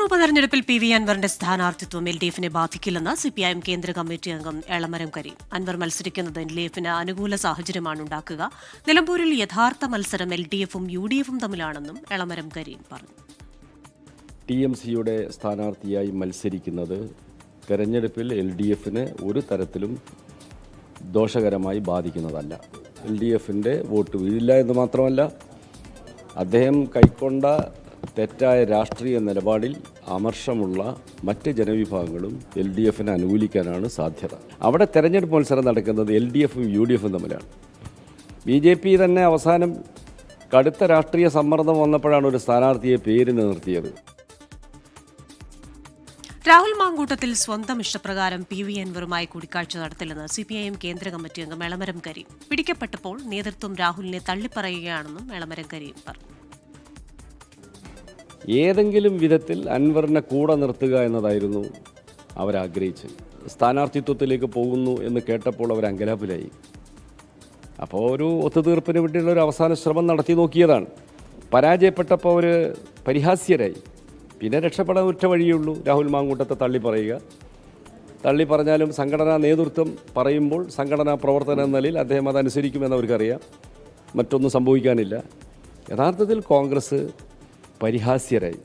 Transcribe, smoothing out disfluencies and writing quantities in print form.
ഉപതെരഞ്ഞെടുപ്പിൽ P V അൻവറിന്റെ സ്ഥാനാർത്ഥിത്വം എൽഡിഎഫിനെ ബാധിക്കില്ലെന്ന് സിപിഐഎം കേന്ദ്ര കമ്മിറ്റി അംഗം എളമരം കരീം. അൻവർ മത്സരിക്കുന്നത് എൽഡിഎഫിന് അനുകൂല സാഹചര്യമാണ് ഉണ്ടാക്കുക. നിലമ്പൂരിൽ യഥാർത്ഥ മത്സരം എൽഡിഎഫും യുഡിഎഫും തമ്മിലാണെന്നും എളമരം കരീം പറഞ്ഞു. ടിഎംസിയുടെ സ്ഥാനാർത്ഥിയായി മത്സരിക്കുന്നത് തെരഞ്ഞെടുപ്പിൽ എൽഡിഎഫിന് ഒരു തരത്തിലും ദോഷകരമായി ബാധിക്കുന്നതല്ല. എൽഡിഎഫിൻ്റെ വോട്ട് വീഴില്ല എന്ന് മാത്രമല്ല, അദ്ദേഹം കൈക്കൊണ്ട തെറ്റായ രാഷ്ട്രീയ നിലപാടിൽ അമർഷമുള്ള മറ്റ് ജനവിഭാഗങ്ങളും എൽഡിഎഫിനെ അനുകൂലിക്കാനാണ് സാധ്യത. അവിടെ തെരഞ്ഞെടുപ്പ് മത്സരം നടക്കുന്നത് എൽഡിഎഫും യുഡിഎഫും തമ്മിലാണ്. ബിജെപി തന്നെ അവസാനം കടുത്ത രാഷ്ട്രീയ സമ്മർദ്ദം വന്നപ്പോഴാണ് ഒരു സ്ഥാനാർത്ഥിയെ പേരിന് നിർത്തിയത്. രാഹുൽ മാങ്കൂട്ടത്തിൽ സ്വന്തം ഇഷ്ടപ്രകാരം പി വി അൻവറുമായി കൂടിക്കാഴ്ച നടത്തില്ലെന്ന് സിപിഐഎം കേന്ദ്ര കമ്മിറ്റി അംഗം എളമരം കരീം. പിടിക്കപ്പെട്ടപ്പോൾ നേതൃത്വം രാഹുലിനെ തള്ളിപ്പറയുകയാണെന്നും എളമരം കരീം പറഞ്ഞു. ഏതെങ്കിലും വിധത്തിൽ അൻവറിനെ കൂടെ നിർത്തുക എന്നതായിരുന്നു അവരാഗ്രഹിച്ചത്. സ്ഥാനാർത്ഥിത്വത്തിലേക്ക് പോകുന്നു എന്ന് കേട്ടപ്പോൾ അവർ അങ്കലാപ്പിലായി. അപ്പോൾ ഒരു ഒത്തുതീർപ്പിന് വേണ്ടിയുള്ള ഒരു അവസാന ശ്രമം നടത്തി നോക്കിയതാണ്. പരാജയപ്പെട്ടപ്പോൾ അവർ പരിഹാസ്യരായി. പിന്നെ രക്ഷപ്പെടാൻ ഒറ്റ വഴിയുള്ളൂ, രാഹുൽ മാങ്കൂട്ടത്തെ തള്ളി പറഞ്ഞാലും സംഘടനാ നേതൃത്വം പറയുമ്പോൾ സംഘടനാ പ്രവർത്തനം എന്ന നിലയിൽ അദ്ദേഹം അതനുസരിക്കുമെന്ന് അവർക്കറിയാം. മറ്റൊന്നും സംഭവിക്കാനില്ല. യഥാർത്ഥത്തിൽ കോൺഗ്രസ് പരിഹാസ്യരായി.